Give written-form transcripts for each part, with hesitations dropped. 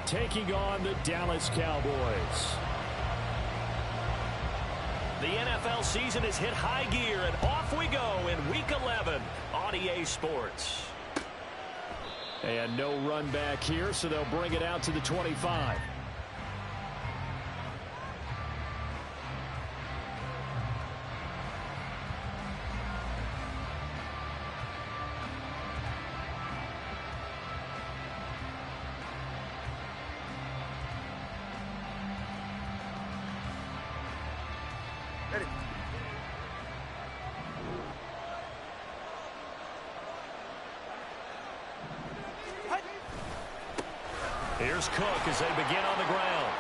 taking on the Dallas Cowboys. The NFL season has hit high gear, and off we go in Week 11 on EA Sports. And no run back here, so they'll bring it out to the 25. Here's Cook as they begin on the ground.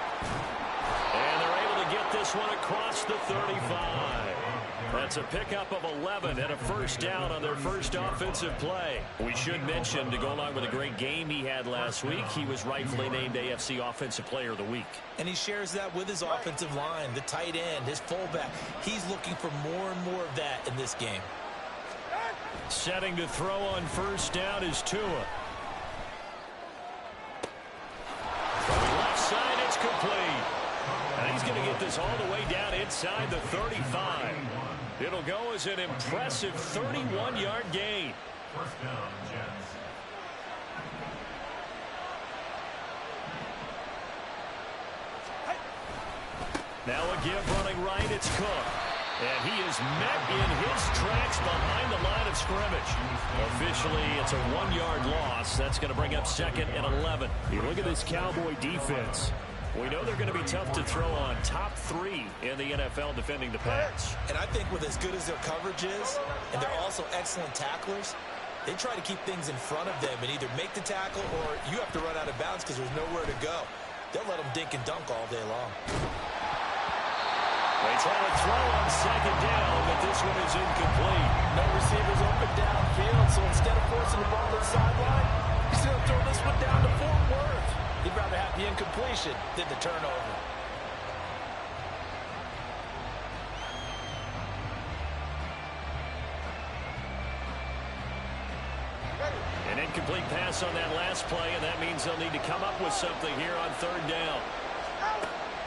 And they're able to get this one across the 35. That's a pickup of 11 and a first down on their first offensive play. We should mention, to go along with a great game he had last week, he was rightfully named AFC Offensive Player of the Week. And he shares that with his offensive line, the tight end, his fullback. He's looking for more and more of that in this game. Setting to throw on first down is Tua. Side, it's complete. And he's going to get this all the way down inside the 35. It'll go as an impressive 31-yard gain. First down, Jets. Now a give running right, it's Cook. And he is met in his tracks behind the line of scrimmage. Officially, it's a 1-yard loss. That's going to bring up second and 11. You look at this Cowboy defense. We know they're going to be tough to throw on. Top 3 in the NFL defending the pass. And I think with as good as their coverage is, and they're also excellent tacklers, they try to keep things in front of them and either make the tackle or you have to run out of bounds because there's nowhere to go. They'll let them dink and dunk all day long. They try to throw on second down, but this one is incomplete. No receivers open downfield, so instead of forcing the ball to the sideline, he's going to throw this one down to Fort Worth. He'd rather have the incompletion than the turnover. An incomplete pass on that last play, and that means they'll need to come up with something here on third down.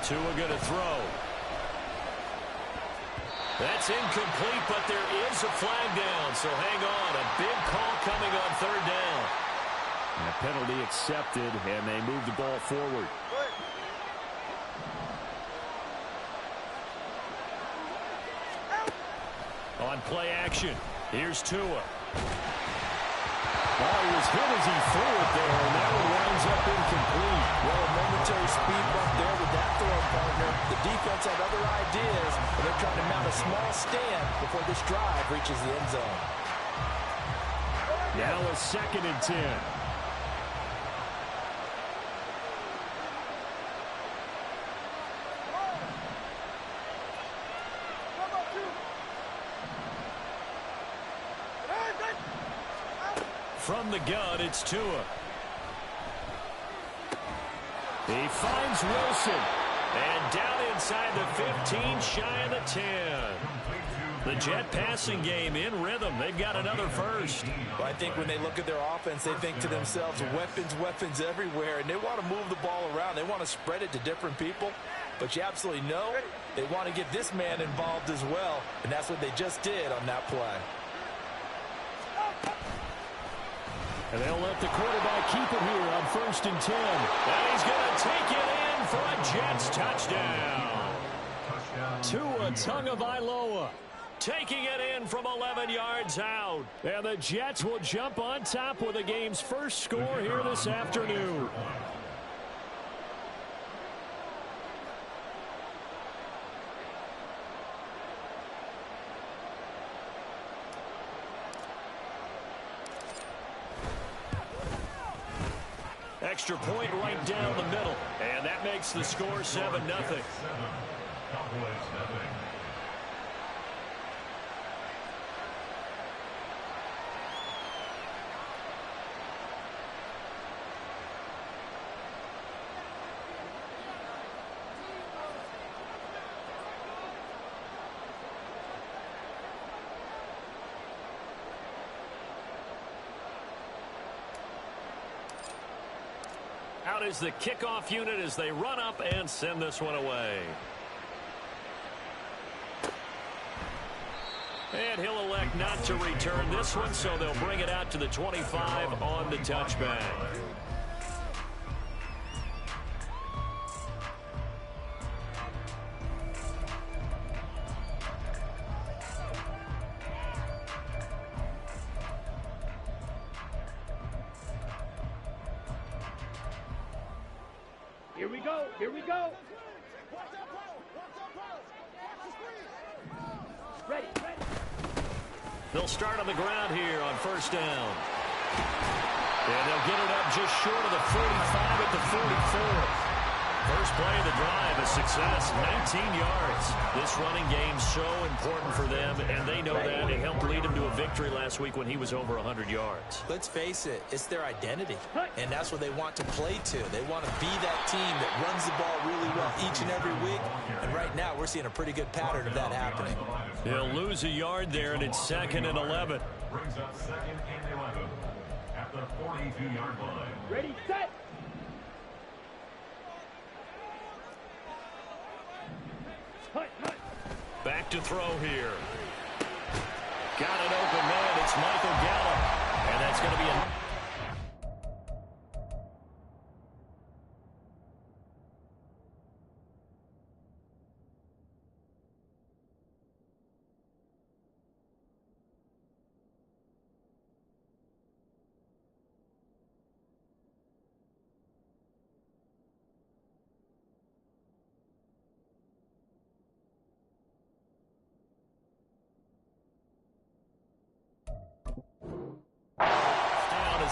Tua going to throw. That's incomplete, but there is a flag down, so hang on. A big call coming on third down. And a penalty accepted, and they move the ball forward. On play action, here's Tua. Well, he was hit as he threw it there, and that one winds up incomplete. Well, a momentary speed bump there with that throw, partner. The defense had other ideas, but they're trying to mount a small stand before this drive reaches the end zone. Now a 2nd and 10. From the gun, it's Tua. He finds Wilson. And down inside the 15, shy of the 10. The Jet passing game in rhythm. They've got another first. Well, I think when they look at their offense, they think to themselves, weapons, weapons everywhere. And they want to move the ball around. They want to spread it to different people. But you absolutely know they want to get this man involved as well. And that's what they just did on that play. And they'll let the quarterback keep it here on 1st and 10. And he's going to take it in for a Jets touchdown. Tua Tagovailoa taking it in from 11 yards out. And the Jets will jump on top with the game's first score here this afternoon. Extra point right down the middle. And that makes the score 7-0. Cowboys nothing. out is the kickoff unit as they run up and send this one away. And he'll elect not to return this one, so they'll bring it out to the 25 on the touchback. Here we go. Here we go. Ready. They'll start on the ground here on first down. And they'll get it up just short of the 45 at the 44. First play of the drive, a success, 19 yards. This running game's so important for them, and they know that. It helped lead them to a victory last week when he was over 100 yards. Let's face it, it's their identity, and that's what they want to play to. They want to be that team that runs the ball really well each and every week, and right now we're seeing a pretty good pattern of that happening. He'll lose a yard there, and it's 2nd and 11. Brings up 2nd and 11 at the 42-yard line. Ready, set. Back to throw here. Got an open man. It's Michael Gallup. And that's going to be a...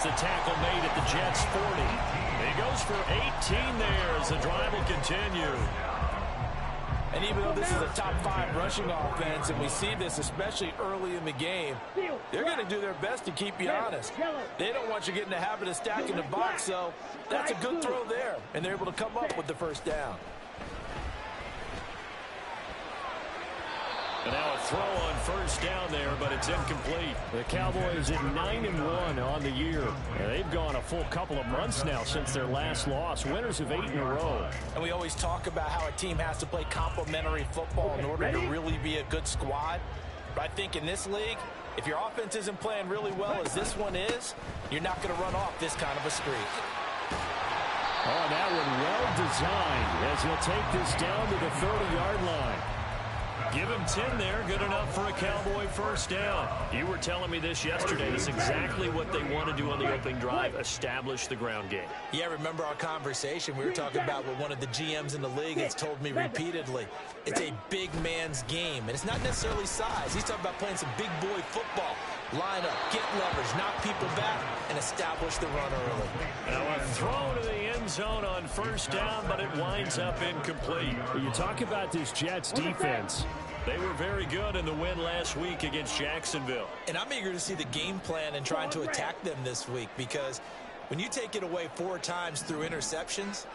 The tackle made at the Jets 40. He goes for 18 there as the drive will continue. And even though this is a top 5 rushing offense, and we see this especially early in the game, they're going to do their best to keep you honest. They don't want you getting the habit of stacking the box, so that's a good throw there, and they're able to come up with the first down. And now a throw on first down there, but it's incomplete. The Cowboys at 9-1 on the year. They've gone a full couple of months now since their last loss. Winners of 8 in a row. And we always talk about how a team has to play complementary football in order to really be a good squad. But I think in this league, if your offense isn't playing really well as this one is, you're not going to run off this kind of a streak. Oh, that one well designed as he'll take this down to the 30-yard line. Give him 10 there, good enough for a Cowboy first down. You were telling me this yesterday. It's exactly what they want to do on the opening drive, establish the ground game. Yeah, remember our conversation? We were talking about what one of the GMs in the league has told me repeatedly. It's a big man's game, and it's not necessarily size. He's talking about playing some big boy football. Line up, get leverage, knock people back, and establish the run early. Now a throw to the end zone on first down, but it winds up incomplete. You talk about this Jets defense. They were very good in the win last week against Jacksonville. And I'm eager to see the game plan and trying to attack them this week, because when you take it away 4 times through interceptions,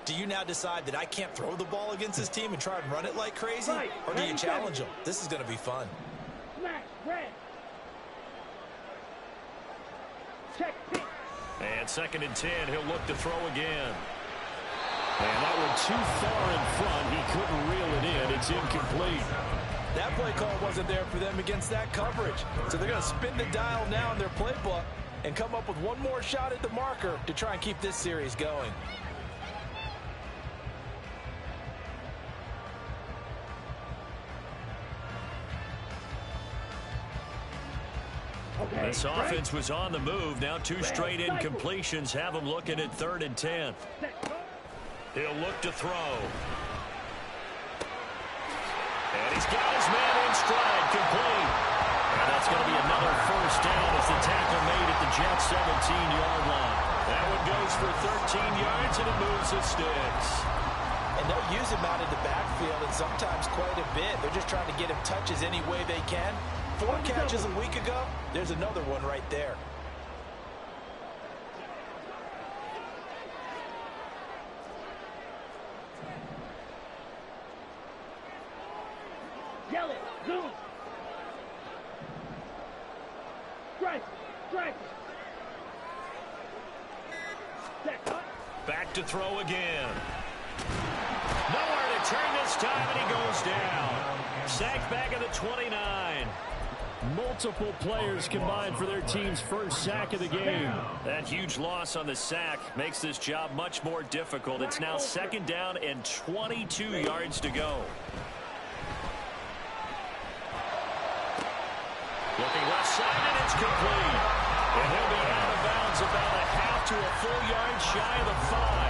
do you now decide that I can't throw the ball against this team and try and run it like crazy? Or do you challenge them? This is going to be fun. And 2nd and 10, he'll look to throw again. And that one too far in front. He couldn't reel it in. It's incomplete. That play call wasn't there for them against that coverage. So they're going to spin the dial now in their playbook and come up with one more shot at the marker to try and keep this series going. This offense was on the move. Now 2 straight incompletions have him looking at 3rd and 10. He'll look to throw. And he's got his man in stride, complete. And that's going to be another first down as the tackle made at the Jets 17-yard line. That one goes for 13 yards, and it moves the sticks. And they'll use him out in the backfield, and sometimes quite a bit. They're just trying to get him touches any way they can. 4 catches a week ago, there's another one right there. Yell it, zoom. Strike. to throw again. Nowhere to turn this time, and he goes down. Sacked back at the 29. Multiple players combined for their team's first sack of the game. That huge loss on the sack makes this job much more difficult. It's now 2nd down and 22 yards to go. Looking left side, and it's complete. And he'll be out of bounds about a half to a full yard shy of the 5.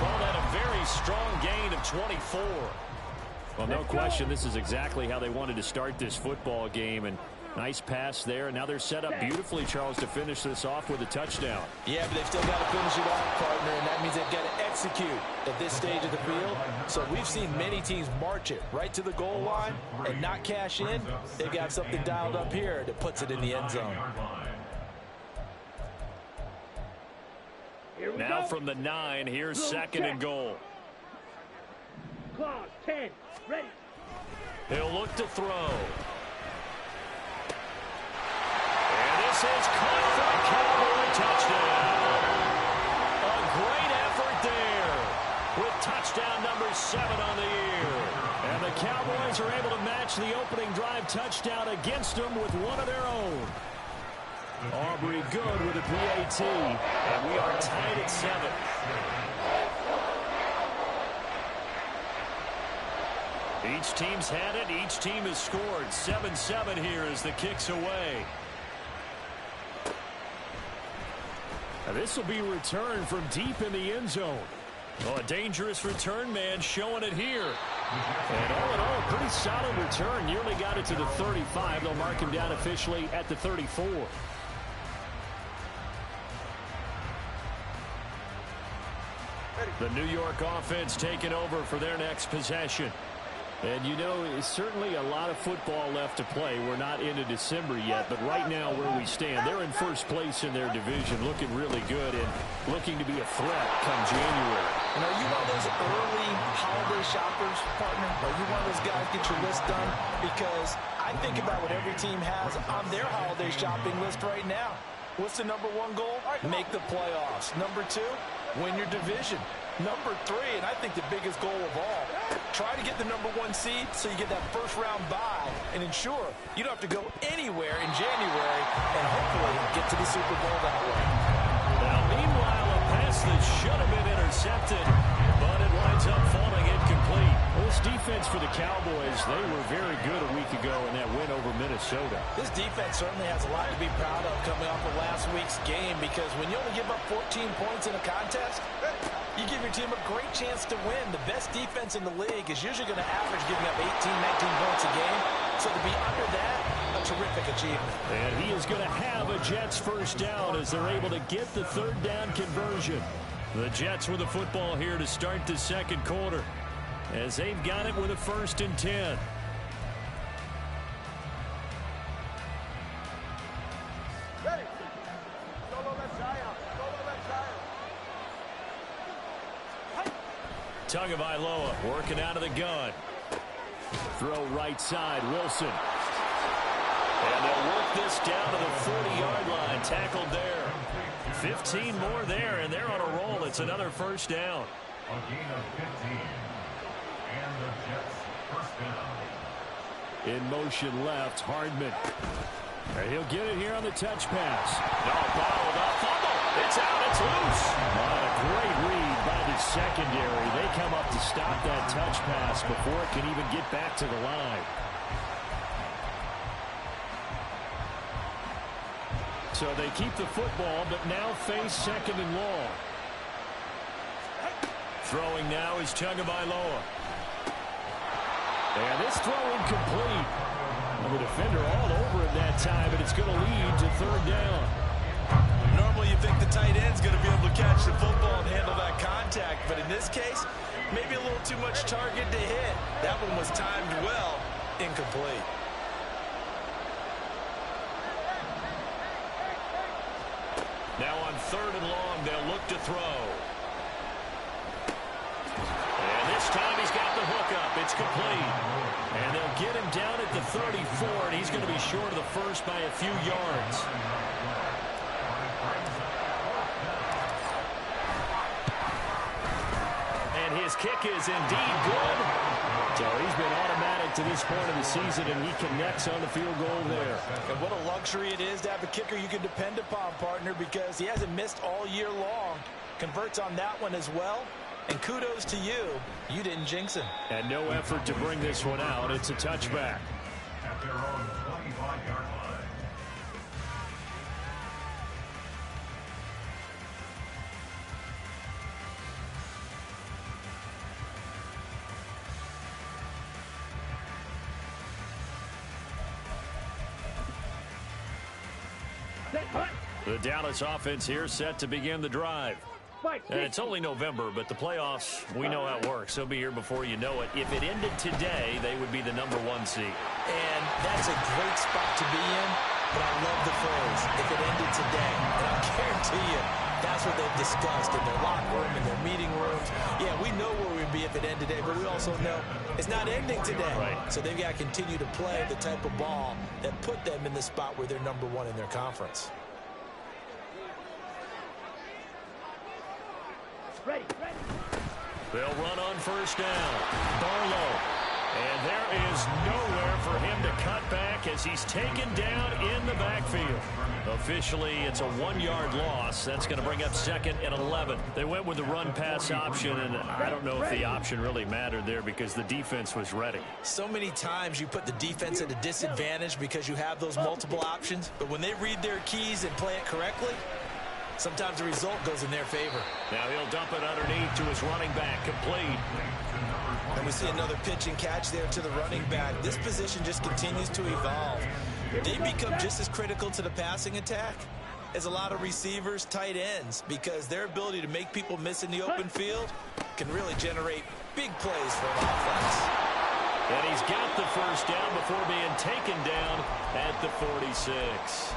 Call that a very strong gain of 24. Well, no question, this is exactly how they wanted to start this football game. And nice pass there. And now they're set up beautifully, Charles, to finish this off with a touchdown. Yeah, but they've still got to finish it off, partner, and that means they've got to execute at this stage of the field. So we've seen many teams march it right to the goal line and not cash in. They've got something dialed up here that puts it in the end zone. Now from the 9, here's 2nd and goal. Claws, 10, ready. He'll look to throw. And this is caught for a Cowboy touchdown. A great effort there with touchdown number 7 on the year. And the Cowboys are able to match the opening drive touchdown against them with one of their own. Aubrey good with a PAT. And we are tied at 7. Each team's had it. Each team has scored. 7-7 here as the kick's away. Now this will be returned from deep in the end zone. Oh, a dangerous return man showing it here. And all in all, pretty solid return. Nearly got it to the 35. They'll mark him down officially at the 34. The New York offense taking over for their next possession. And you know, it's certainly a lot of football left to play. We're not into December yet, but right now where we stand, they're in first place in their division, looking really good and looking to be a threat come January. And are you one of those early holiday shoppers, partner? Are you one of those guys get your list done? Because I think about what every team has on their holiday shopping list right now. What's the number 1 goal? Make the playoffs. Number 2, win your division. Number 3, and I think the biggest goal of all, try to get the number 1 seed so you get that first round bye and ensure you don't have to go anywhere in January and hopefully get to the Super Bowl that way. Now, meanwhile, a pass that should have been intercepted, but it winds up falling incomplete. Well, this defense for the Cowboys, they were very good a week ago in that win over Minnesota. This defense certainly has a lot to be proud of coming off of last week's game because when you only give up 14 points in a contest, you give your team a great chance to win. The best defense in the league is usually going to average giving up 18, 19 points a game. So to be under that, a terrific achievement. And he is going to have a Jets first down as they're able to get the 3rd down conversion. The Jets with the football here to start the 2nd quarter as they've got it with a 1st and 10. Tagovailoa working out of the gun. Throw right side, Wilson. And they'll work this down to the 40-yard line. Tackled there. 15 more there, and they're on a roll. It's another 1st down. A gain of 15. And the Jets first down. In motion left, Hardman. And he'll get it here on the touch pass. No, bottled up. Fumble. It's out. It's loose. A great read by the secondary. They come up to stop that touch pass before it can even get back to the line. So they keep the football, but now face 2nd and long. Throwing now is Tagovailoa. And this throw incomplete. The defender all over him that time, but it's going to lead to 3rd down. Normally you think the tight end's going to be able to catch the football and handle that contact, but in this case, maybe a little too much target to hit. That one was timed well, incomplete. Now on 3rd and long, they'll look to throw. And this time he's got the hook up. It's complete. And they'll get him down at the 34, and he's going to be short of the first by a few yards. This kick is indeed good. So he's been automatic to this point of the season, and he connects on the field goal there. And what a luxury it is to have a kicker you can depend upon, partner, because he hasn't missed all year long. Converts on that one as well. And kudos to you. You didn't jinx him. And no effort to bring this one out. It's a touchback. At their own 25-yard line. The Dallas offense here set to begin the drive. And it's only November, but the playoffs, we know how it works. They'll be here before you know it. If it ended today, they would be the #1 seed. And that's a great spot to be in, but I love the phrase, if it ended today. And I guarantee you, that's what they've discussed in their locker room, in their meeting rooms. Yeah, we know where we'd be if it ended today, but we also know it's not ending today. Right. So they've got to continue to play the type of ball that put them in the spot where they're #1 in their conference. Ready. They'll run on first down. Barlow. And there is nowhere for him to cut back as he's taken down in the backfield. Officially, it's a 1-yard loss. That's going to bring up 2nd and 11. They went with the run-pass option, and I don't know if the option really mattered there because the defense was ready. So many times you put the defense at a disadvantage because you have those multiple options, but when they read their keys and play it correctly, sometimes the result goes in their favor. Now he'll dump it underneath to his running back, complete. And we see another pitch and catch there to the running back. This position just continues to evolve. They become just as critical to the passing attack as a lot of receivers, tight ends, because their ability to make people miss in the open field can really generate big plays for an offense. And he's got the first down before being taken down at the 46.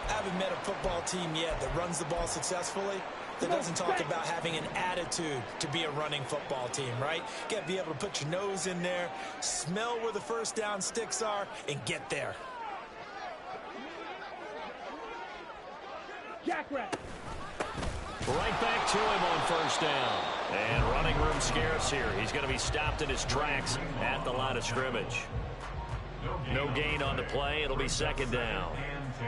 I haven't met a football team yet that runs the ball successfully that doesn't talk about having an attitude to be a running football team, right? You got to be able to put your nose in there, smell where the first down sticks are, and get there. Jackrabbit. Right back to him on first down. And running room scarce here. He's going to be stopped in his tracks at the line of scrimmage. No gain on the play. It'll be 2nd down.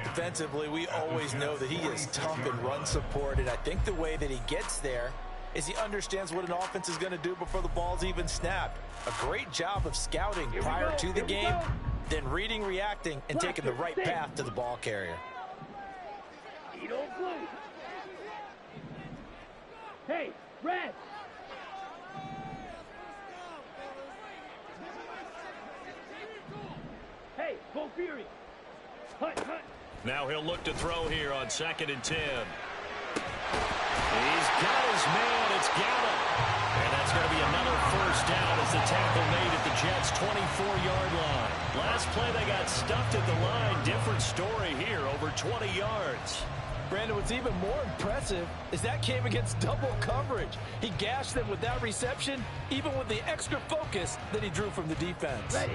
Defensively, we always know that he is tough in run support, and I think the way that he gets there is he understands what an offense is going to do before the ball's even snapped. A great job of scouting prior to the game, then reading, reacting, and taking the right path to the ball carrier. Hey, red. Hey, go Fury. Hut. Now he'll look to throw here on 2nd and 10. He's got his man. It's Gallup. And that's going to be another first down as the tackle made at the Jets' 24-yard line. Last play, they got stuffed at the line. Different story here, over 20 yards. Brandon, what's even more impressive is that came against double coverage. He gashed them with that reception, even with the extra focus that he drew from the defense. Ready.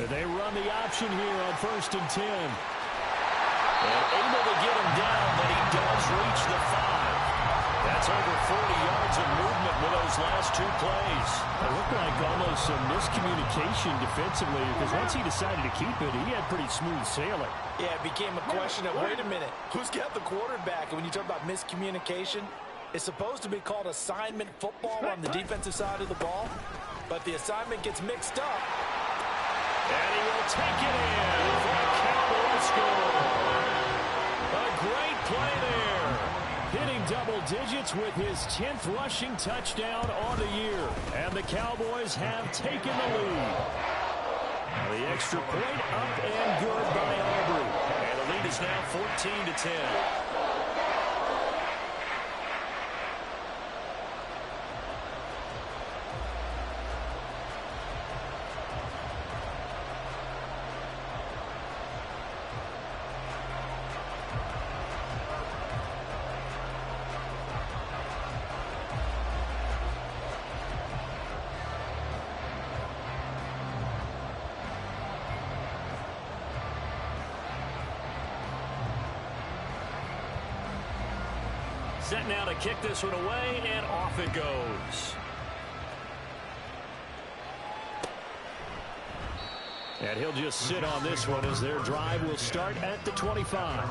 They run the option here on 1st and 10. And able to get him down, but he does reach the 5. That's over 40 yards of movement with those last 2 plays. It looked like almost some miscommunication defensively because once he decided to keep it, he had pretty smooth sailing. Yeah, it became a question of, wait a minute, who's got the quarterback? And when you talk about miscommunication, it's supposed to be called assignment football on the defensive side of the ball, but the assignment gets mixed up. And he will take it in for a Cowboy score. A great play there. Hitting double digits with his 10th rushing touchdown on the year. And the Cowboys have taken the lead. The extra point up and good by Aubrey. And the lead is now 14-10. Set now to kick this one away, and off it goes. And he'll just sit on this one as their drive will start at the 25.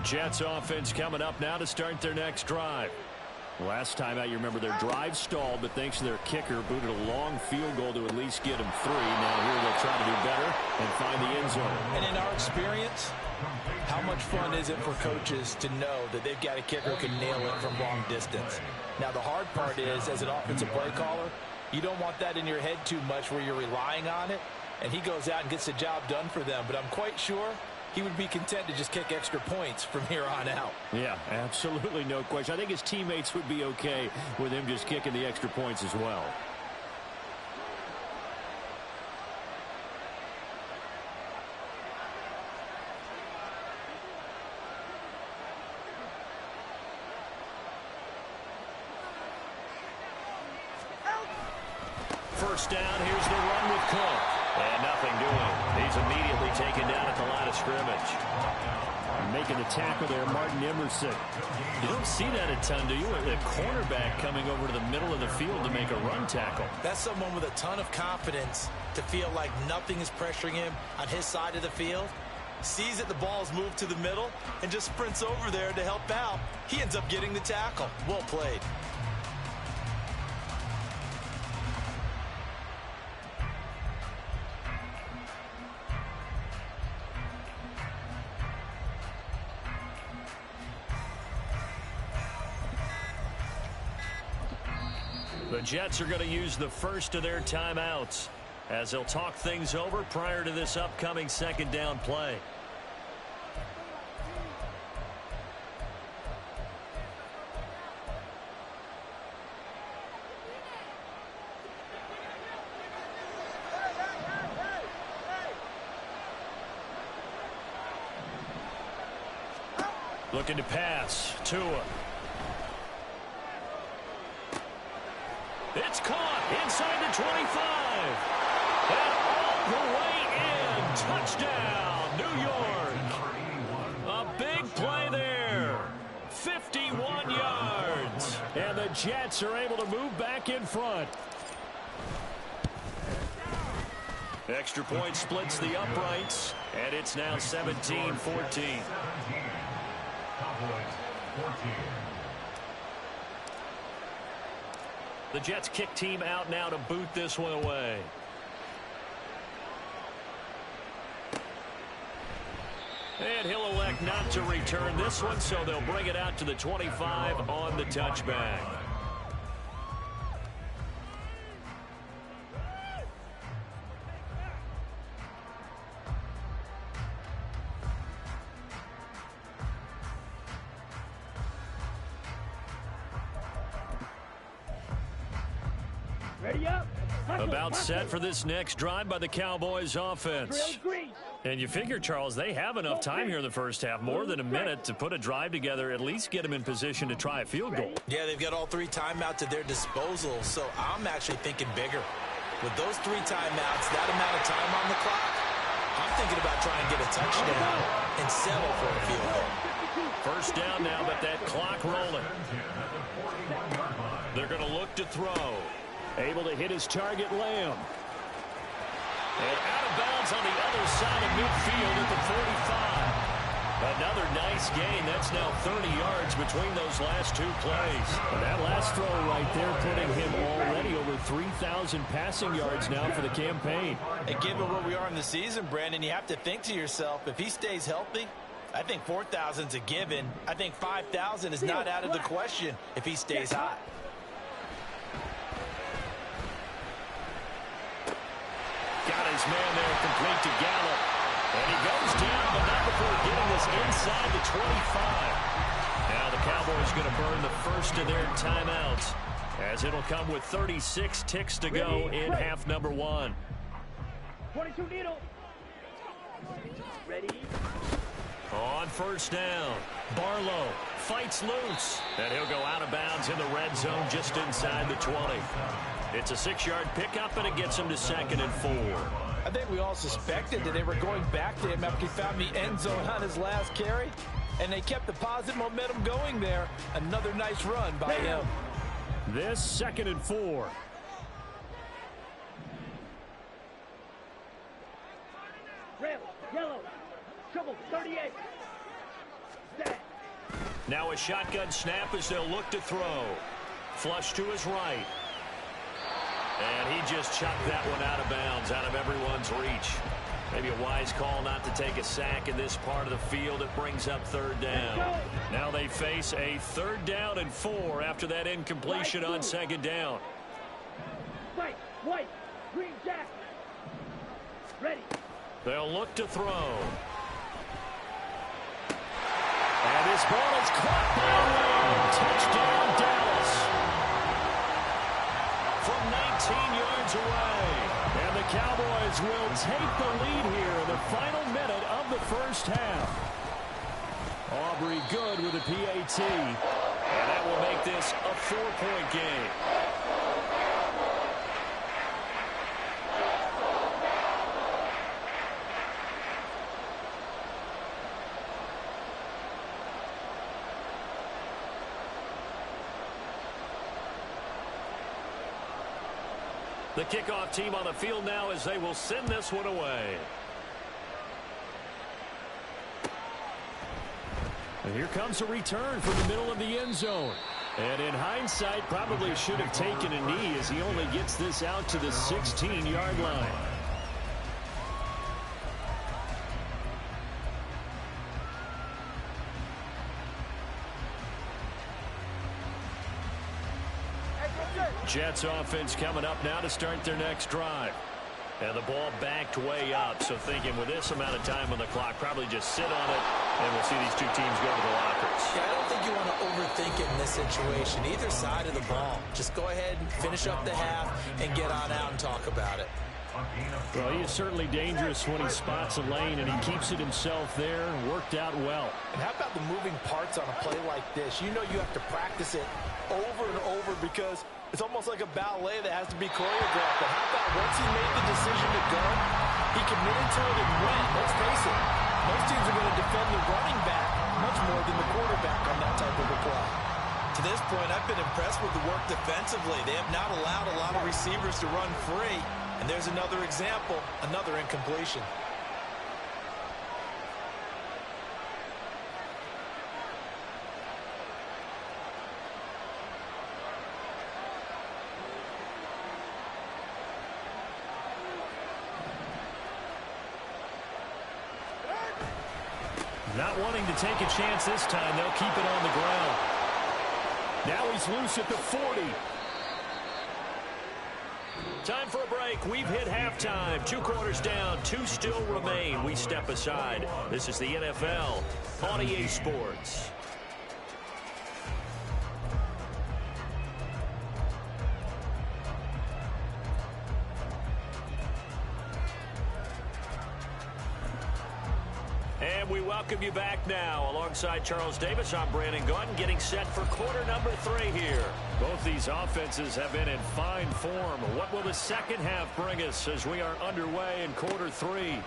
Jets offense coming up now to start their next drive. Last time out, you remember their drive stalled, but thanks to their kicker, booted a long field goal to at least get them 3. Now here they'll try to do better and find the end zone. And in our experience, how much fun is it for coaches to know that they've got a kicker who can nail it from long distance? Now, the hard part is, as an offensive play caller, you don't want that in your head too much where you're relying on it, and he goes out and gets the job done for them. But I'm quite sure he would be content to just kick extra points from here on out. Yeah, absolutely no question. I think his teammates would be okay with him just kicking the extra points as well. First down, here's the run with Cook. And nothing doing. He's immediately taken down at the line of scrimmage. Making the tackle there, Martin Emerson. You don't see that a ton, do you? A cornerback coming over to the middle of the field to make a run tackle. That's someone with a ton of confidence to feel like nothing is pressuring him on his side of the field. Sees that the ball's moved to the middle and just sprints over there to help out. He ends up getting the tackle. Well played. The Jets are going to use the first of their timeouts as they'll talk things over prior to this upcoming second down play. Looking to pass. Tua. It's caught inside the 25. And all the way in. Touchdown, New York. A big play there. 51 yards. And the Jets are able to move back in front. Extra point splits the uprights. And it's now 17-14. The Jets kick team out now to boot this one away. And he'll elect not to return this one, so they'll bring it out to the 25 on the touchback. Ready up. About set for this next drive by the Cowboys offense. And you figure, Charles, they have enough time here in the first half, more than a minute, to put a drive together, at least get them in position to try a field goal. Yeah, they've got all 3 timeouts at their disposal, so I'm actually thinking bigger. With those 3 timeouts, that amount of time on the clock, I'm thinking about trying to get a touchdown and settle for a field goal. First down now, but that clock rolling. They're going to look to throw. Able to hit his target, Lamb. And out of bounds on the other side of midfield at the 45. Another nice gain. That's now 30 yards between those last 2 plays. And that last throw right there putting him already over 3,000 passing yards now for the campaign. And given where we are in the season, Brandon, you have to think to yourself, if he stays healthy, I think 4,000's a given. I think 5,000 is not out of the question if he stays hot. Got his man there complete to Gallup. And he goes down, but not before getting this inside the 25. Now the Cowboys going to burn the first of their timeouts, as it'll come with 36 ticks to go in half number 1. 22 needle. Ready. On first down, Barlow fights loose, and he'll go out of bounds in the red zone just inside the 20. It's a 6-yard pickup, and it gets him to 2nd and 4. I think we all suspected that they were going back to him after he found the end zone on his last carry, and they kept the positive momentum going there. Another nice run by him. This 2nd and 4. Red, yellow, trouble, 38. Set. Now a shotgun snap as they'll look to throw. Flush to his right. And he just chucked that one out of bounds, out of everyone's reach. Maybe a wise call not to take a sack in this part of the field. It brings up 3rd down. Now they face a 3rd down and 4 after that incompletion on 2nd down. White, green jacket. Ready. They'll look to throw. And this ball is caught by Lamb. Touchdown, Dallas. From 19 yards away. And the Cowboys will take the lead here in the final minute of the first half. Aubrey good with a PAT. And that will make this a 4-point game. The kickoff team on the field now as they will send this one away. And here comes a return from the middle of the end zone. And in hindsight, probably should have taken a knee as he only gets this out to the 16-yard line. Jets offense coming up now to start their next drive. And the ball backed way up, so thinking with this amount of time on the clock, probably just sit on it, and we'll see these two teams go to the lockers. Yeah, I don't think you want to overthink it in this situation, either side of the ball. Just go ahead and finish up the half and get on out and talk about it. Well, he is certainly dangerous when he spots a lane, and he keeps it himself there. Worked out well. And how about the moving parts on a play like this? You know you have to practice it over and over because it's almost like a ballet that has to be choreographed. But how about once he made the decision to go, he committed to it and went. Let's face it, most teams are going to defend the running back much more than the quarterback on that type of a play. To this point, I've been impressed with the work defensively. They have not allowed a lot of receivers to run free. And there's another example, another incompletion. Not wanting to take a chance this time, they'll keep it on the ground. Now he's loose at the 40. Time for a break. We've hit halftime. 2 quarters down. 2 still remain. We step aside. This is the NFL on EA Sports. And we welcome you back now. Alongside Charles Davis, I'm Brandon Gaudin, getting set for quarter number 3 here. Both these offenses have been in fine form. What will the second half bring us as we are underway in quarter 3?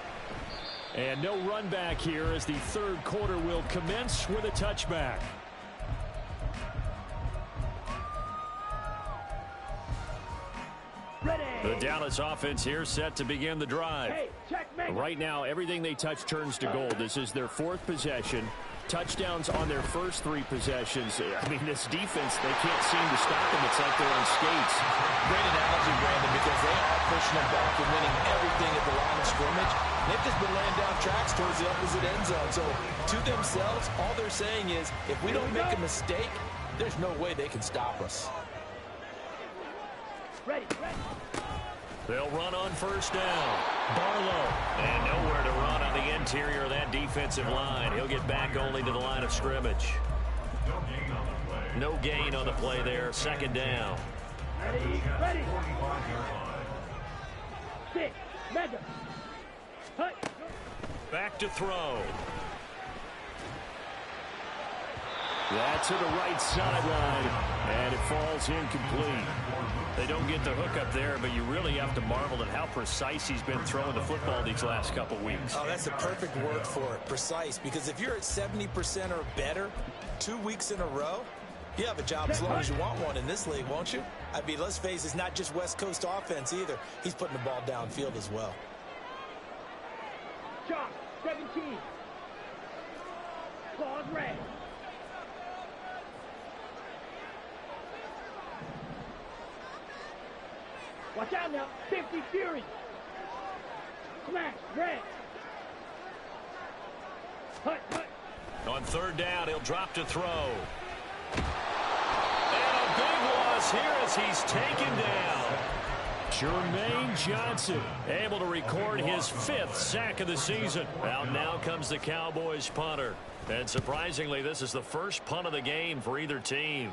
And no run back here as the third quarter will commence with a touchback. Ready. The Dallas offense here set to begin the drive. Hey, checkmate. Right now, everything they touch turns to gold. This is their 4th possession. Touchdowns on their first 3 possessions. I mean, this defense, they can't seem to stop them. It's like they're on skates. Great analogy, Brandon, because they are pushing them back and winning everything at the line of scrimmage. They've just been laying down tracks towards the opposite end zone. So, to themselves, all they're saying is, if we don't make a mistake, there's no way they can stop us. Ready. They'll run on first down. Barlow. And nowhere to run on the interior of that defensive line. He'll get back only to the line of scrimmage. No gain on the play there. 2nd down. Ready. 6, mega. Hut. Back to throw. That's to the right sideline, and it falls incomplete. They don't get the hook up there, but you really have to marvel at how precise he's been throwing the football these last couple weeks. Oh, that's the perfect word for it, precise, because if you're at 70% or better 2 weeks in a row, you have a job as long as you want one in this league, won't you? I mean, let's face it, it's not just West Coast offense either. He's putting the ball downfield as well. Chalk, 17. Claws red. Watch out now. 50 Fury. Smash, red. Hut, hut. On third down, he'll drop to throw. And a big loss here as he's taken down. Jermaine Johnson able to record his 5th sack of the season. Well, now comes the Cowboys punter. And surprisingly, this is the first punt of the game for either team.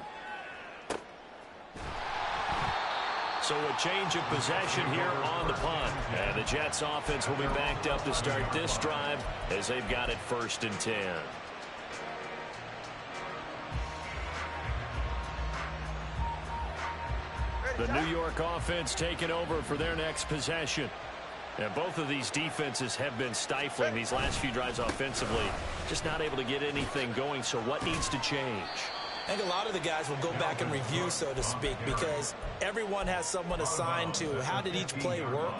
So a change of possession here on the punt. And the Jets offense will be backed up to start this drive as they've got it 1st and 10. The New York offense taking over for their next possession. And both of these defenses have been stifling these last few drives offensively. Just not able to get anything going. So what needs to change? I think a lot of the guys will go back and review, so to speak, because everyone has someone assigned to how did each play work.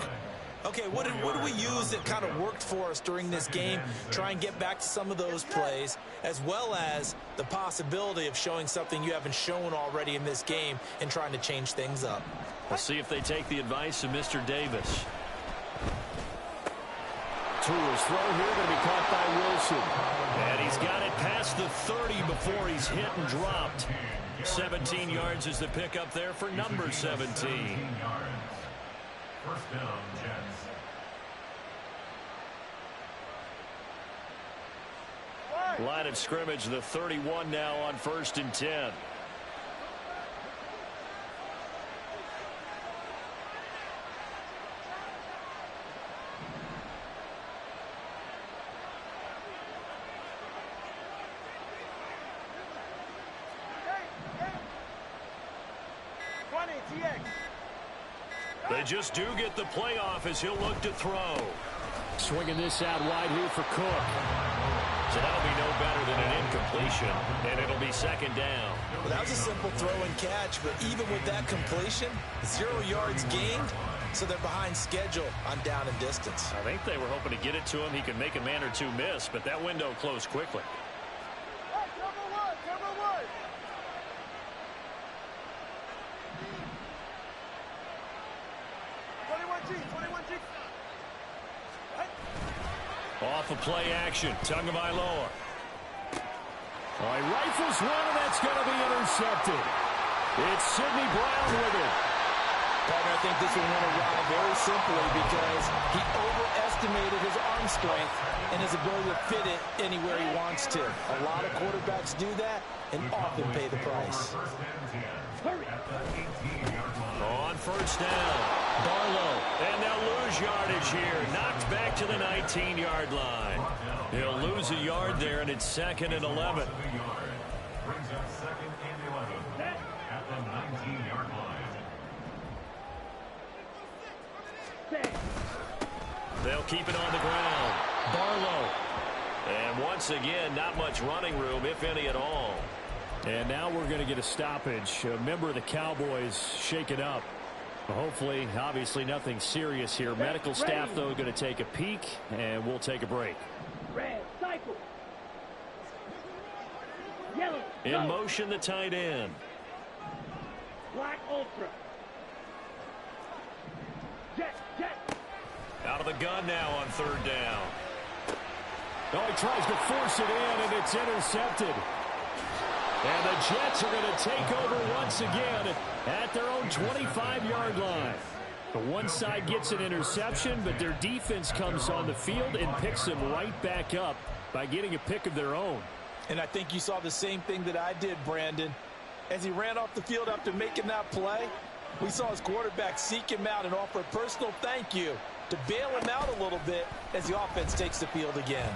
Okay, what did we use that kind of worked for us during this game? Try and get back to some of those plays, as well as the possibility of showing something you haven't shown already in this game and trying to change things up. We'll see if they take the advice of Mr. Davis. To his throw here, going to be caught by Wilson. And he's got it past the 30 before he's hit and dropped. 17 yards is the pickup there for number 17. 17 yards. First down, Jets. Line of scrimmage, the 31 now on 1st and 10. They just do get the playoff as he'll look to throw. Swinging this out wide here for Cook. So that'll be no better than an incompletion, and it'll be 2nd down. Well, that was a simple throw and catch, but even with that completion, 0 yards gained, so they're behind schedule on down and distance. I think they were hoping to get it to him. He could make a man or two miss, but that window closed quickly. Off of play action, Tagovailoa. All right, rifles one, and that's going to be intercepted. It's Sidney Brown with it. Partner, I think this one went around very simply because he overestimated his arm strength and his ability to fit it anywhere he wants to. A lot of quarterbacks do that and often pay the price. On 1st down, Barlow, and they'll lose yardage here. Knocked back to the 19-yard line. He'll lose a yard there, and it's 2nd and 11. Brings up 2nd and 11 at the 19-yard line. They'll keep it on the ground. Barlow. And once again, not much running room, if any at all. And now we're going to get a stoppage. A member of the Cowboys shaken up. Hopefully, obviously nothing serious here. Medical staff, though, going to take a peek, and we'll take a break. Red, cycle. Yellow, In go. motion, the tight end. Black ultra. Jet, jet. Out of the gun now on 3rd down. Oh, he tries to force it in, and it's intercepted. And the Jets are going to take over once again at their own 25-yard line. The one side gets an interception, but their defense comes on the field and picks them right back up by getting a pick of their own. And I think you saw the same thing that I did, Brandon. As he ran off the field after making that play, we saw his quarterback seek him out and offer a personal thank you to bail him out a little bit as the offense takes the field again.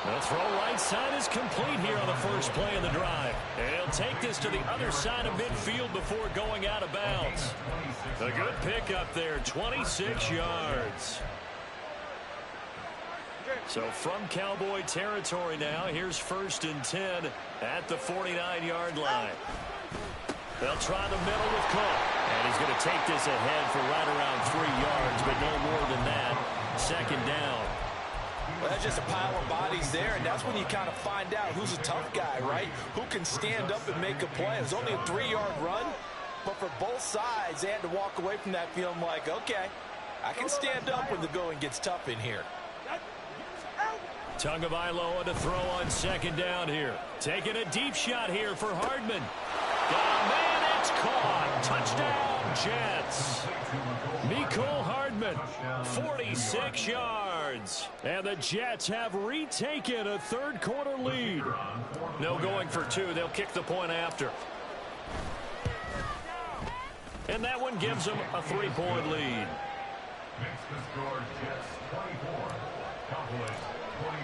The throw right side is complete here on the first play of the drive. And he'll take this to the other side of midfield before going out of bounds. A good pickup there, 26 yards. So from Cowboy territory now, here's 1st and 10 at the 49-yard line. They'll try the middle with Cook. And he's going to take this ahead for right around 3 yards, but no more than that. 2nd down. Well, that's just a pile of bodies there, and that's when you kind of find out who's a tough guy, right? Who can stand up and make a play. It was only a 3-yard run, but for both sides, they had to walk away from that feeling like, okay, I can stand up when the going gets tough in here. Tagovailoa to throw on 2nd down here. Taking a deep shot here for Hardman. Oh, man, it's caught. Touchdown, Jets. Mecole Hardman, 46 yards. And the Jets have retaken a 3rd quarter lead. No going for 2. They'll kick the point after. And that one gives them a 3-point lead. Makes the score Jets 24, Cowboys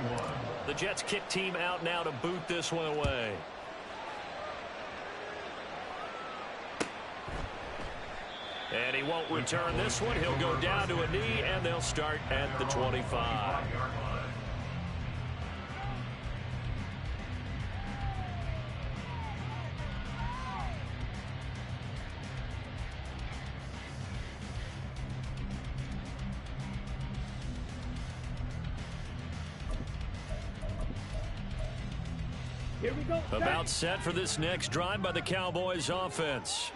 21. The Jets kick team out now to boot this one away. And he won't return this one. He'll go down to a knee, and they'll start at the 25. Here we go. About set for this next drive by the Cowboys offense.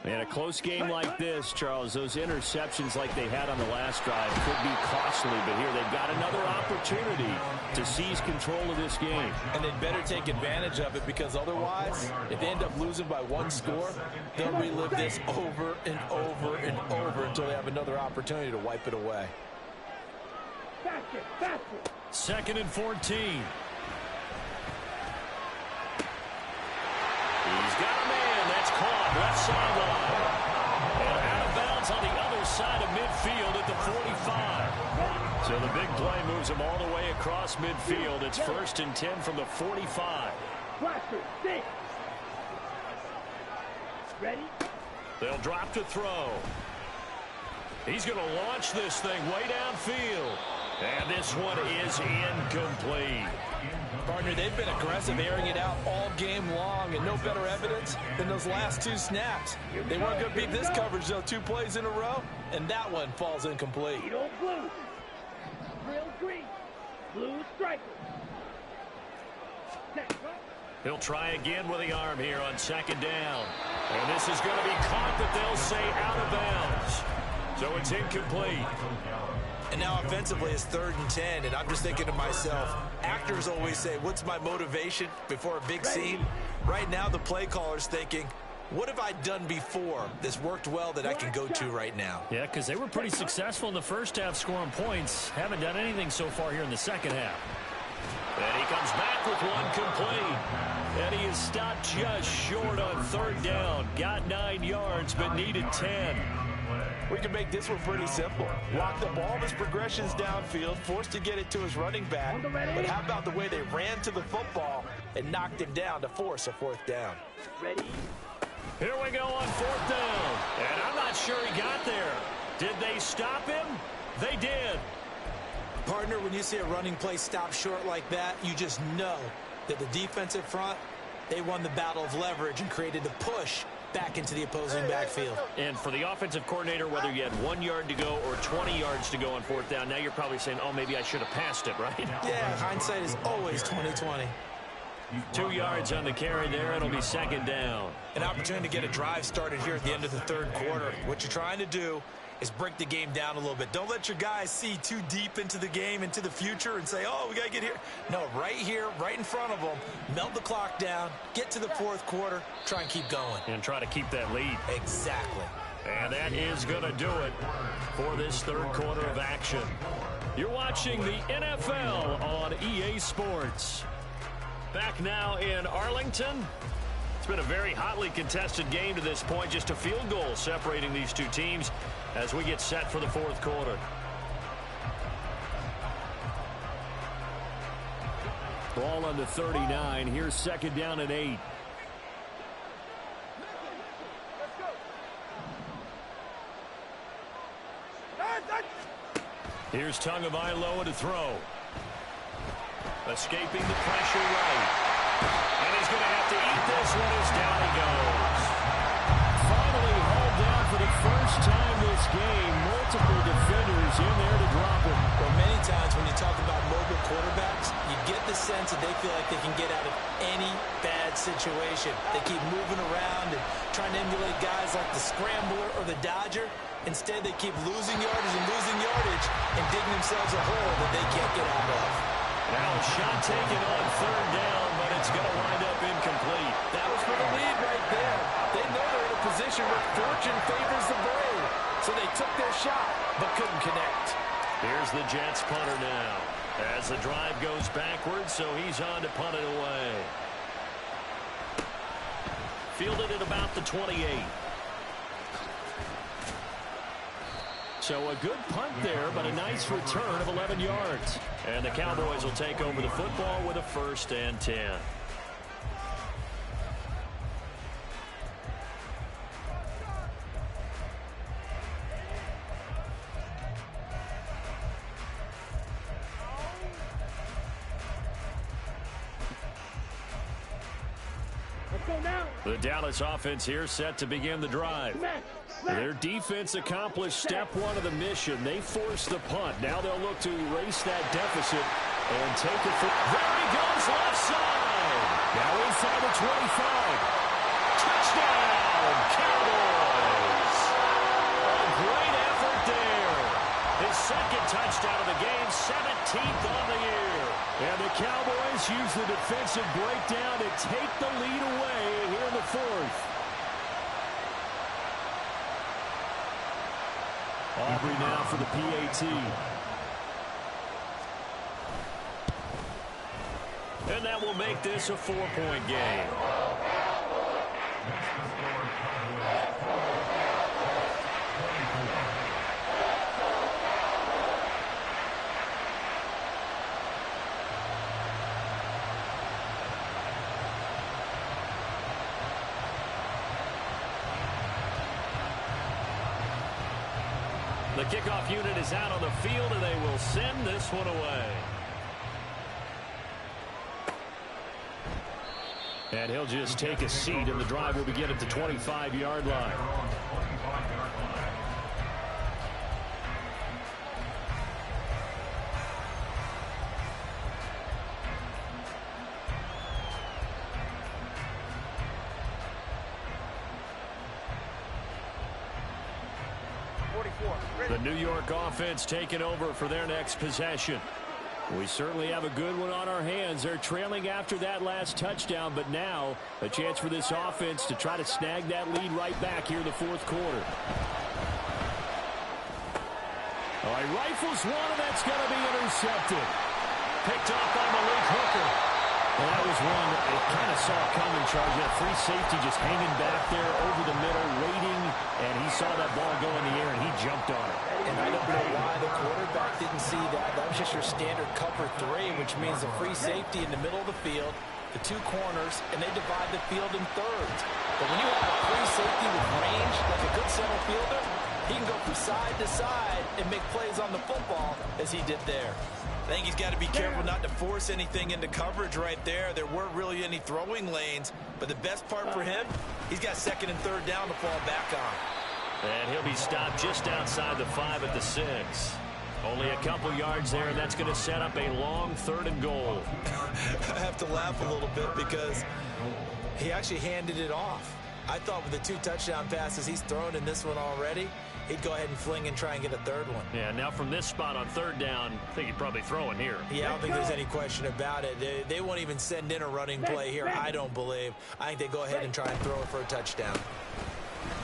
In a close game like this, Charles, those interceptions like they had on the last drive could be costly, but here they've got another opportunity to seize control of this game. And they'd better take advantage of it, because otherwise, if they end up losing by 1 score, they'll relive this over and over and over until they have another opportunity to wipe it away. Faster, faster. 2nd and 14. He's got a man. That's caught. Left sideline. And out of bounds on the other side of midfield at the 45. So the big play moves him all the way across midfield. It's 1st and 10 from the 45. Faster, stay. Ready? They'll drop to throw. He's going to launch this thing way downfield. And this one is incomplete. Partner, they've been aggressive, airing it out all game long, and no better evidence than those last 2 snaps. They weren't going to beat this coverage, though, 2 plays in a row, and that one falls incomplete. Beetle blue. Real green. Blue striker. He'll try again with the arm here on 2nd down. And this is going to be caught, but they'll say out of bounds. So it's incomplete. And now offensively it's 3rd and 10, and I'm just thinking to myself, actors always say, what's my motivation before a big scene? Right now the play caller's thinking, what have I done before this worked well that I can go to right now? Yeah, because they were pretty successful in the first half scoring points. Haven't done anything so far here in the second half. And he comes back with one complete. And he is stopped just short on 3rd down. Got 9 yards, but needed 10. We can make this one pretty simple. Locked up all of his progressions downfield, forced to get it to his running back. But how about the way they ran to the football and knocked him down to force a 4th down? Ready? Here we go on 4th down. And I'm not sure he got there. Did they stop him? They did. Partner, when you see a running play stop short like that, you just know that the defensive front, they won the battle of leverage and created the push back into the opposing backfield. And for the offensive coordinator, whether you had 1 yard to go or 20 yards to go on 4th down, now you're probably saying, oh, maybe I should have passed it, right? Yeah, hindsight is always 20/20. 2 yards on the carry there. It'll be 2nd down. An opportunity to get a drive started here at the end of the 3rd quarter. What you're trying to do is break the game down a little bit. Don't let your guys see too deep into the game, into the future, and say, oh, we got to get here. No, right here, right in front of them, melt the clock down, get to the 4th quarter, try and keep going. And try to keep that lead. Exactly. And that is going to do it for this 3rd quarter of action. You're watching the NFL on EA Sports. Back now in Arlington. It's been a very hotly contested game to this point. Just a field goal separating these two teams as we get set for the 4th quarter. Ball on the 39. Here's second down and 8. Here's Tagovailoa to throw. Escaping the pressure right. And he's going to have to eat this one as down he goes. Finally hauled down for the first time this game. Multiple defenders in there to drop him. Well, many times when you talk about mobile quarterbacks, you get the sense that they feel like they can get out of any bad situation. They keep moving around and trying to emulate guys like the Scrambler or the Dodger. Instead, they keep losing yardage and digging themselves a hole that they can't get out of. Now a shot taken on third down, but it's going to wind up incomplete. That was for the lead right there. They know they're in a position where fortune favors the brave. So they took their shot, but couldn't connect. Here's the Jets punter now. As the drive goes backwards, so he's on to punt it away. Fielded at about the 28. So a good punt there, but a nice return of 11 yards. And the Cowboys will take over the football with a 1st and 10. Let's go now. The Dallas offense here set to begin the drive. Their defense accomplished step one of the mission. They forced the punt. Now they'll look to erase that deficit and take it for... There he goes, left side. Now inside the 25. Touchdown, Cowboys. A great effort there. His second touchdown of the game, 17th on the year. And the Cowboys use the defensive breakdown to take the lead away here in the 4th. Aubrey now for the PAT. And that will make this a 4-point game. The kickoff unit is out on the field, and they will send this one away. And he'll just take a seat, and the drive will begin at the 25-yard line. The New York offense taking over for their next possession. We certainly have a good one on our hands. They're trailing after that last touchdown, but now a chance for this offense to try to snag that lead right back here in the 4th quarter. All right, rifles one, and that's going to be intercepted. Picked off by Malik Hooker. Well, that was one that it kind of saw coming, Charge. That free safety just hanging back there over the middle, waiting, and he saw that ball go in the air, and he jumped on it. And I don't know why the quarterback didn't see that. That was just your standard cover 3, which means the free safety in the middle of the field, the 2 corners, and they divide the field in thirds. But when you have a free safety with range, like a good center fielder, he can go from side to side and make plays on the football as he did there. I think he's got to be careful not to force anything into coverage right there. There weren't really any throwing lanes, but the best part for him, he's got 2nd and 3rd down to fall back on. And he'll be stopped just outside the 5 at the 6. Only a couple yards there, and that's going to set up a long 3rd and goal. I have to laugh a little bit because he actually handed it off. I thought with the 2 touchdown passes he's thrown in this one already, he'd go ahead and fling and try and get a 3rd one. Yeah, now from this spot on 3rd down, I think he'd probably throw in here. Yeah, I don't think there's any question about it. They won't even send in a running play here, I don't believe. I think they go ahead and try and throw it for a touchdown.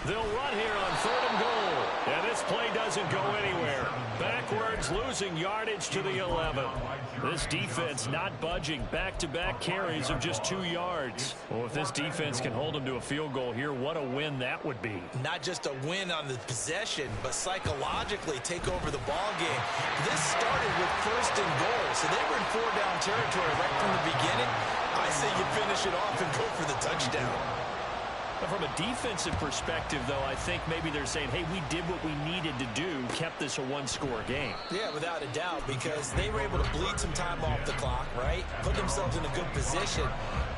They'll run here on 3rd and goal. And this play doesn't go anywhere. Backwards, losing yardage to the 11. This defense not budging. Back-to-back carries of just 2 yards. Well, if this defense can hold them to a field goal here, what a win that would be. Not just a win on the possession, but psychologically take over the ball game. This started with 1st and goal, so they were in 4-down territory right from the beginning. I say you finish it off and go for the touchdown. But from a defensive perspective, though, I think maybe they're saying, hey, we did what we needed to do, kept this a 1-score game. Yeah, without a doubt, because they were able to bleed some time off the clock, right? Put themselves in a good position,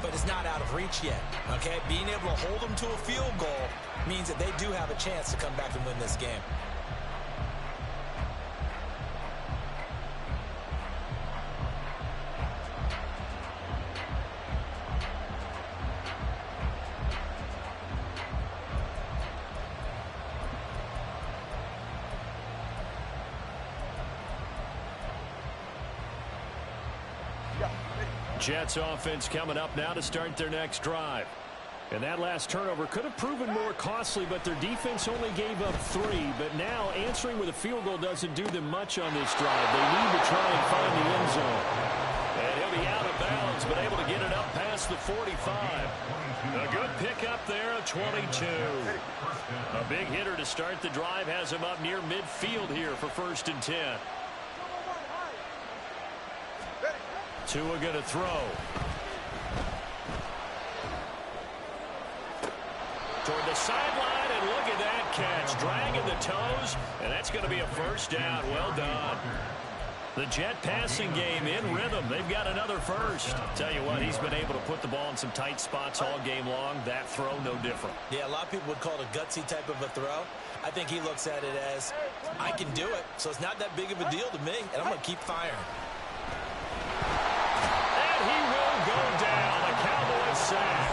but it's not out of reach yet, okay? Being able to hold them to a field goal means that they do have a chance to come back and win this game. Jets offense coming up now to start their next drive. And that last turnover could have proven more costly, but their defense only gave up 3. But now answering with a field goal doesn't do them much on this drive. They need to try and find the end zone. And he'll be out of bounds, but able to get it up past the 45. A good pickup there of 22. A big hitter to start the drive has him up near midfield here for 1st and 10. Tua going to throw. Toward the sideline, and look at that catch. Dragging the toes, and that's going to be a 1st down. Well done. The Jet passing game in rhythm. They've got another 1st. Tell you what, he's been able to put the ball in some tight spots all game long. That throw, no different. Yeah, a lot of people would call it a gutsy type of a throw. I think he looks at it as, I can do it, so it's not that big of a deal to me, and I'm going to keep firing. He will go down. A Cowboys sack.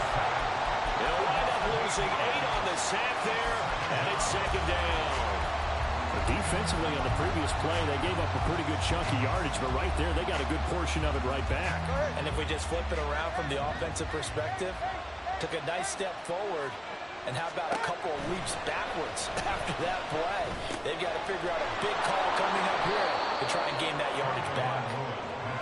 They'll wind up losing 8 on the sack there, and it's 2nd down. But defensively on the previous play, they gave up a pretty good chunk of yardage, but right there, they got a good portion of it right back. And if we just flip it around from the offensive perspective, took a nice step forward, and how about a couple of leaps backwards after that play? They've got to figure out a big call coming up here to try and gain that yardage back.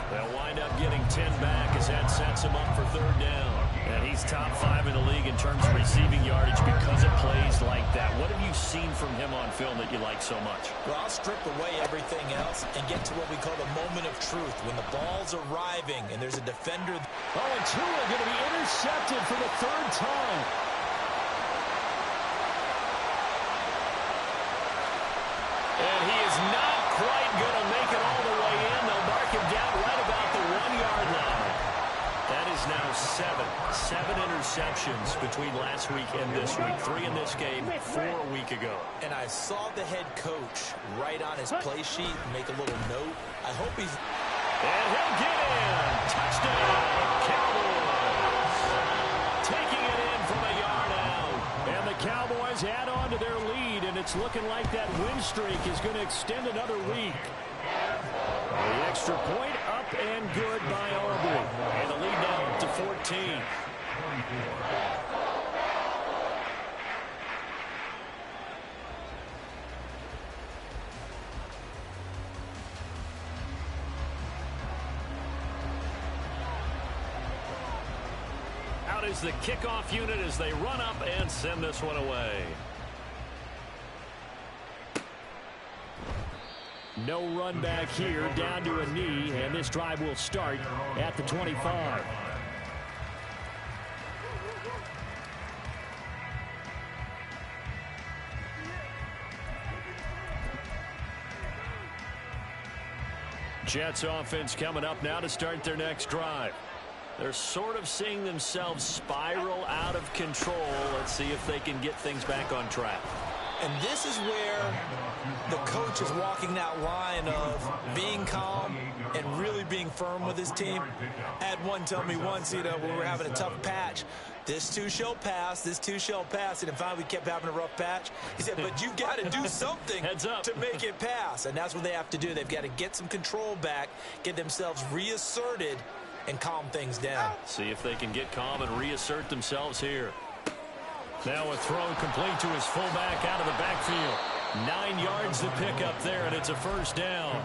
They'll wind up getting 10 back as that sets him up for 3rd down. And he's top 5 in the league in terms of receiving yardage because of plays like that. What have you seen from him on film that you like so much? Well, I'll strip away everything else and get to what we call the moment of truth. When the ball's arriving and there's a defender. Oh, and Tua going to be intercepted for the 3rd time. And he is not quite going to make it all the way in. They'll mark him down right about the 1-yard line. That is now 7 interceptions between last week and this week. 3 in this game, 4 a week ago. And I saw the head coach write on his play sheet and make a little note. I hope he's... And he'll get in. Touchdown, Cowboys. Taking it in from a yard out. And the Cowboys add on to their lead, and it's looking like that win streak is going to extend another week. The extra point up and good by Aubrey. And the lead now up to 14. Out is the kickoff unit as they run up and send this one away. No run back here, down to a knee, and this drive will start at the 25. Jets offense coming up now to start their next drive. They're sort of seeing themselves spiral out of control. Let's see if they can get things back on track. And this is where the coach is walking that line of being calm and really being firm with his team. I had one tell me once, when we were having a tough patch, this too shall pass, this too shall pass. And finally we kept having a rough patch. He said, but you got to do something to make it pass. And that's what they have to do. They've got to get some control back, get themselves reasserted, and calm things down. See if they can get calm and reassert themselves here. Now a throw complete to his fullback out of the backfield. 9 yards to pick up there, and it's a first down.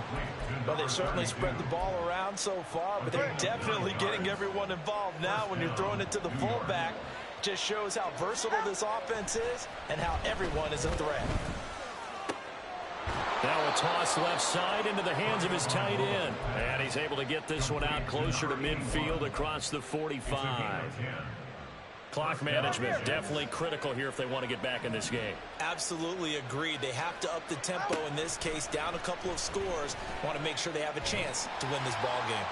Well, they've certainly spread the ball around so far, but they're definitely getting everyone involved now when you're throwing it to the fullback. Just shows how versatile this offense is and how everyone is a threat. Now a toss left side into the hands of his tight end. And he's able to get this one out closer to midfield across the 45. Clock management definitely critical here if they want to get back in this game. Absolutely agreed. They have to up the tempo in this case, down a couple of scores. Want to make sure they have a chance to win this ball game.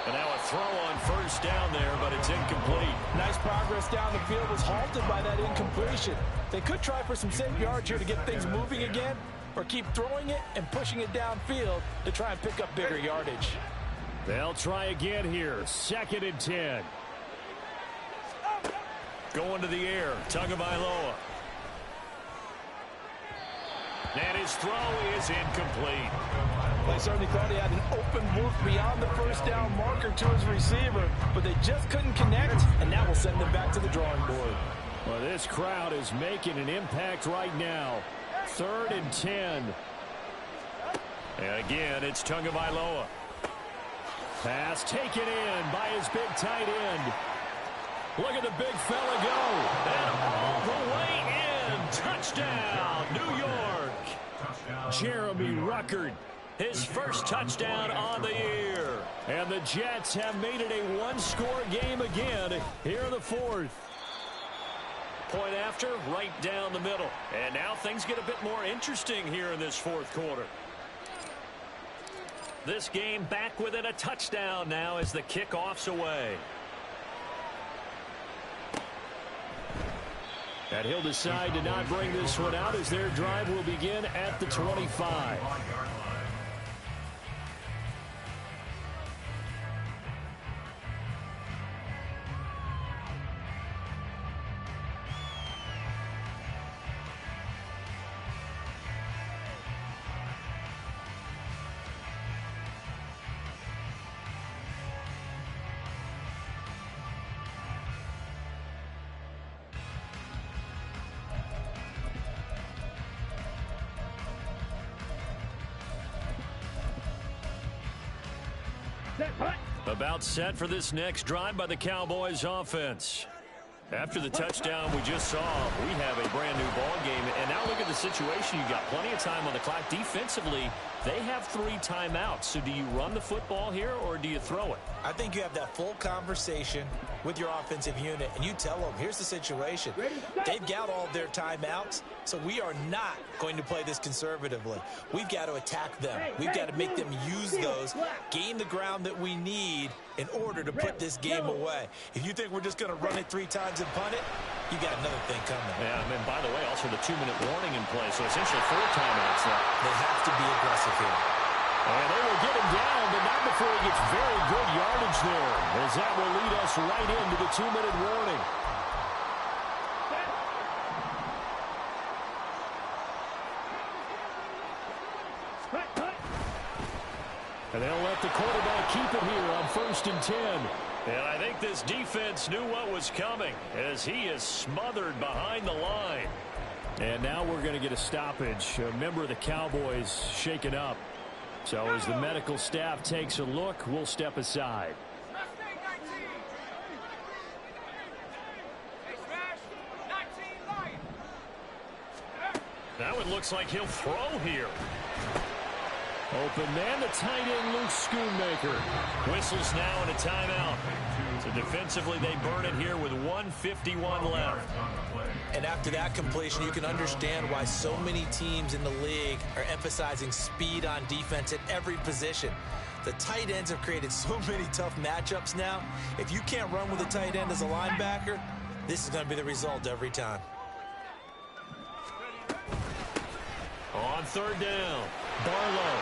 And now a throw on first down there, but it's incomplete. Nice progress down the field was halted by that incompletion. They could try for some safe yards here to get things moving again, or keep throwing it and pushing it downfield to try and pick up bigger yardage. They'll try again here. 2nd and 10. Going to the air, Tagovailoa. And his throw is incomplete. They certainly thought he had an open look beyond the first down marker to his receiver, but they just couldn't connect, and that will send them back to the drawing board. Well, this crowd is making an impact right now. 3rd and 10. And again, it's Tagovailoa. Pass taken in by his big tight end. Look at the big fella go. And all the way in. Touchdown, New York. Jeremy Ruckert. His first touchdown on the year. And the Jets have made it a one-score game again here in the 4th. Point after, right down the middle. And now things get a bit more interesting here in this 4th quarter. This game back within a touchdown now as the kickoff's away. And he'll decide to not bring this one out as their drive will begin at the 25. About set for this next drive by the Cowboys offense. After the touchdown we just saw, we have a brand new ball game. And now look at the situation. You got plenty of time on the clock. Defensively, they have 3 timeouts. So do you run the football here or do you throw it? I think you have that full conversation with your offensive unit, and you tell them, here's the situation. They've got all their timeouts, so we are not going to play this conservatively. We've got to attack them. We've got to make them use those, gain the ground that we need in order to put this game away. If you think we're just going to run it 3 times and punt it, you got another thing coming. Yeah, and by the way, also the 2-minute warning in play, so essentially 4 timeouts left. They have to be aggressive here. And they will get him down, but not before he gets very good yardage there, as that will lead us right into the 2-minute warning. And they'll let the quarterback keep it here on 1st and 10. And I think this defense knew what was coming as he is smothered behind the line. And now we're going to get a stoppage. A member of the Cowboys shaken up. So as the medical staff takes a look, we'll step aside. Now it looks like he'll throw here. Open man, the tight end, Luke Schoonmaker. Whistles now and a timeout. So defensively, they burn it here with 1:51 left. And after that completion, you can understand why so many teams in the league are emphasizing speed on defense at every position. The tight ends have created so many tough matchups now. If you can't run with a tight end as a linebacker, this is going to be the result every time. On 3rd down, Barlow.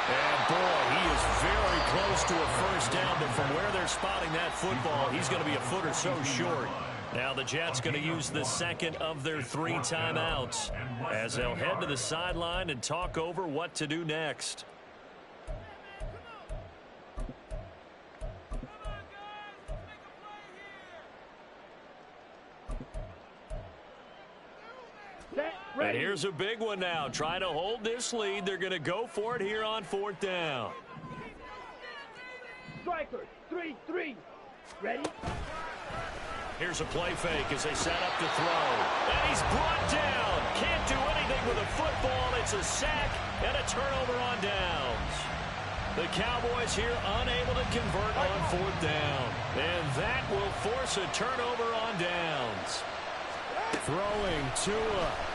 and boy, he is very close to a first down, but from where they're spotting that football, he's going to be a foot or so short. Now the Jets going to use the 2nd of their 3 timeouts as they'll head to the sideline and talk over what to do next. And here's a big one now. Trying to hold this lead. They're going to go for it here on 4th down. Strikers, 3-3. Ready? Here's a play fake as they set up to throw. And he's brought down. Can't do anything with a football. It's a sack and a turnover on downs. The Cowboys here unable to convert on 4th down. And that will force a turnover on downs. Throwing Tua.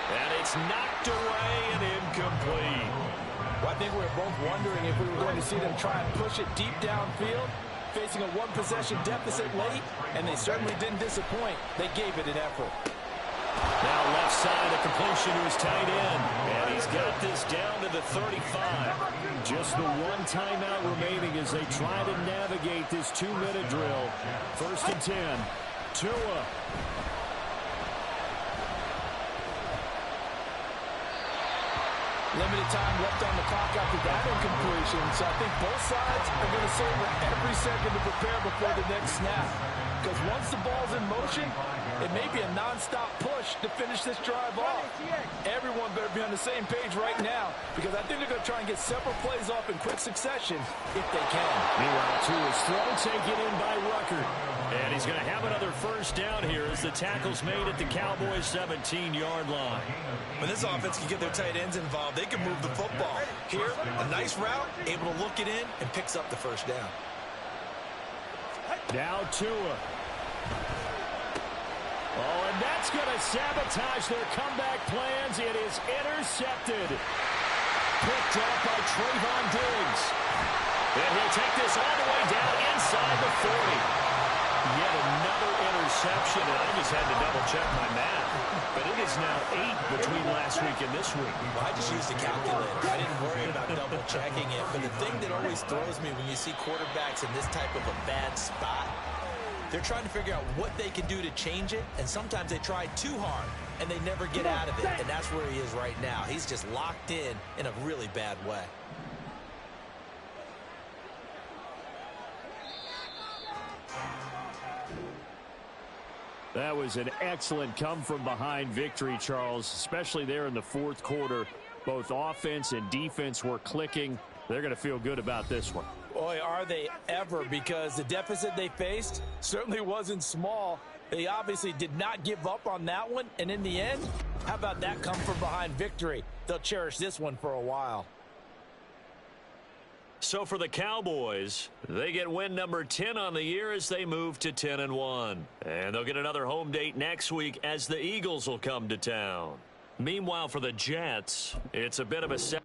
And it's knocked away and incomplete. Well, I think we were both wondering if we were going to see them try and push it deep downfield, facing a one-possession deficit late, and they certainly didn't disappoint. They gave it an effort. Now left side, a completion to his tight end. And he's got this down to the 35. Just the one timeout remaining as they try to navigate this 2-minute drill. 1st and 10. Tua. Limited time left on the clock after that incompletion, so I think both sides are going to savor every second to prepare before the next snap. Because once the ball's in motion, it may be a non-stop push to finish this drive off. Everyone better be on the same page right now, because I think they're going to try and get several plays off in quick succession if they can. Meanwhile, Tua's throw taken in by Rucker. And he's going to have another 1st down here as the tackle's made at the Cowboys' 17-yard line. When this offense can get their tight ends involved, they can move the football. Here, a nice route, able to look it in, and picks up the 1st down. Now Tua. Oh, and that's going to sabotage their comeback plans. It is intercepted. Picked up by Trayvon Diggs. And he'll take this all the way down inside the 40. Yet another interception, and I just had to double-check my math. But it is now 8 between last week and this week. Well, I just used a calculator. I didn't worry about double-checking it. But the thing that always throws me when you see quarterbacks in this type of a bad spot, they're trying to figure out what they can do to change it, and sometimes they try too hard, and they never get out of it. And that's where he is right now. He's just locked in a really bad way. That was an excellent come-from-behind victory, Charles, especially there in the 4th quarter. Both offense and defense were clicking. They're going to feel good about this one. Boy, are they ever, because the deficit they faced certainly wasn't small. They obviously did not give up on that one, and in the end, how about that come-from-behind victory? They'll cherish this one for a while. So for the Cowboys, they get win number 10 on the year as they move to 10-1. And they'll get another home date next week as the Eagles will come to town. Meanwhile, for the Jets, it's a bit of a set.